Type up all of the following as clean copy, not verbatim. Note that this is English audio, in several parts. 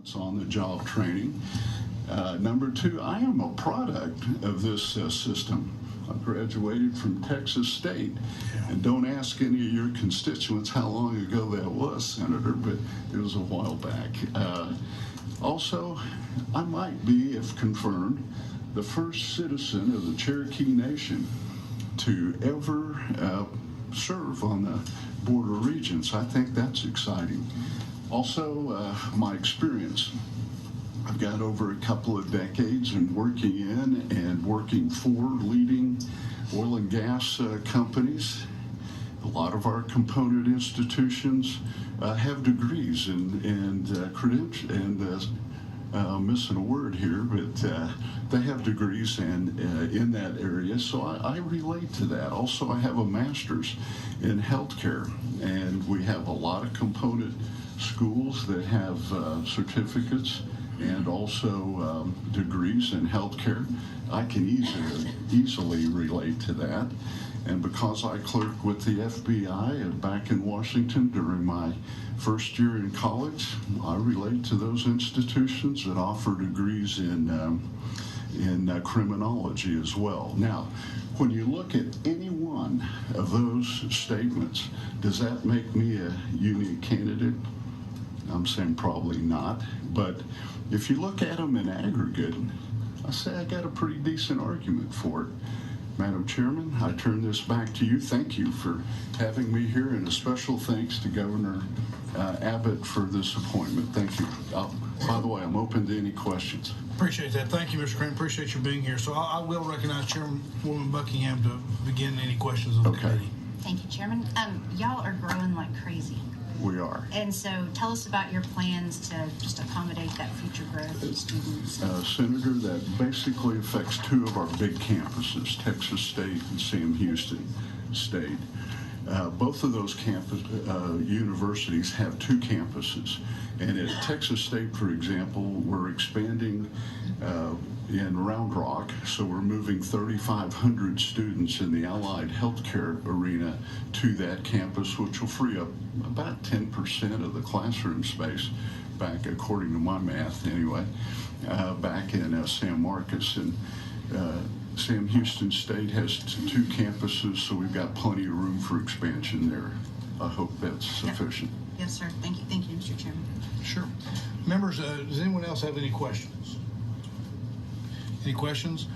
It's on-the-job training. Number two, I am a product of this system. I graduated from Texas State, and don't ask any of your constituents how long ago that was, Senator, but it was a while back. Also, I might be, if confirmed, the first citizen of the Cherokee Nation to ever serve on the Board of Regents. I think that's exciting. Also, my experience. I've got over a couple of decades in working in and working for leading oil and gas companies. A lot of our component institutions have degrees and credentials, and missing a word here, but they have degrees in that area, so I relate to that. Also, I have a master's in healthcare, and we have a lot of component schools that have certificates and also degrees in healthcare. I can easily relate to that. And because I clerked with the FBI back in Washington during my first year in college, I relate to those institutions that offer degrees in criminology as well. Now, when you look at any one of those statements, does that make me a unique candidate? I'm saying probably not, but if you look at them in aggregate, I say I got a pretty decent argument for it. Madam Chairman, I turn this back to you. Thank you for having me here, and a special thanks to Governor Abbott for this appointment. Thank you. By the way, I'm open to any questions. Appreciate that. Thank you, Mr. Crain. Appreciate you being here. So I will recognize Chairwoman Buckingham to begin any questions of the committee. Thank you, Chairman. Y'all are growing like crazy. We are. And so tell us about your plans to just accommodate that future growth of students. Senator, that basically affects two of our big campuses, Texas State and Sam Houston State. Both of those universities have two campuses. And at Texas State, for example, we're expanding in Round Rock, so we're moving 3,500 students in the allied healthcare arena to that campus, which will free up about 10% of the classroom space back, according to my math anyway, back in San Marcos. And Sam Houston State has two campuses, so we've got plenty of room for expansion there. I hope that's sufficient. Yes, sir. Thank you. Thank you, Mr. Chairman. Sure. Members, does anyone else have any questions? Any questions?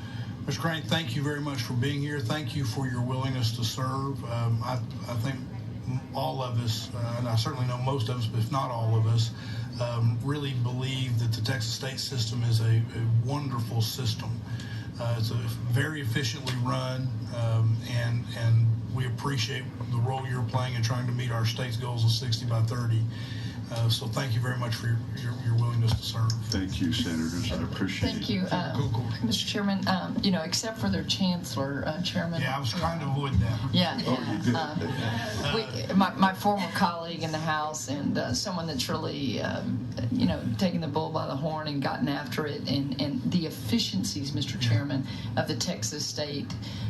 Mr. Crain, thank you very much for being here. Thank you for your willingness to serve. I think all of us, and I certainly know most of us, but if not all of us, really believe that the Texas State system is a wonderful system. It's very efficiently run, and we appreciate the role you're playing in trying to meet our state's goals of 60 by 30. So thank you very much for your willingness to serve. Thank you, Senators. I appreciate it. Thank you, Cool. Mr. Chairman. Except for their chancellor, Chairman. Yeah, I was trying to avoid that. Yeah. Oh, you did. My former colleague in the House, and someone that's really, taken the bull by the horn and gotten after it, and the efficiencies, Mr. Chairman, of the Texas State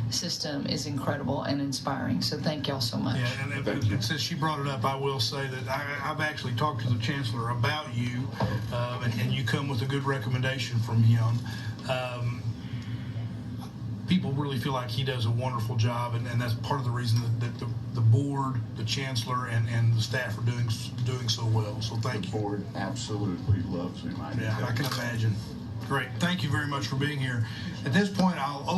system is incredible and inspiring. So thank y'all so much. Yeah, and since she brought it up, I will say that I've actually talked to the chancellor about you, and you come with a good recommendation from him. People really feel like he does a wonderful job, and that's part of the reason that the board, the chancellor, and the staff are doing so well. So thank you. The board absolutely loves him. I can imagine. Great. Thank you very much for being here. At this point, I'll open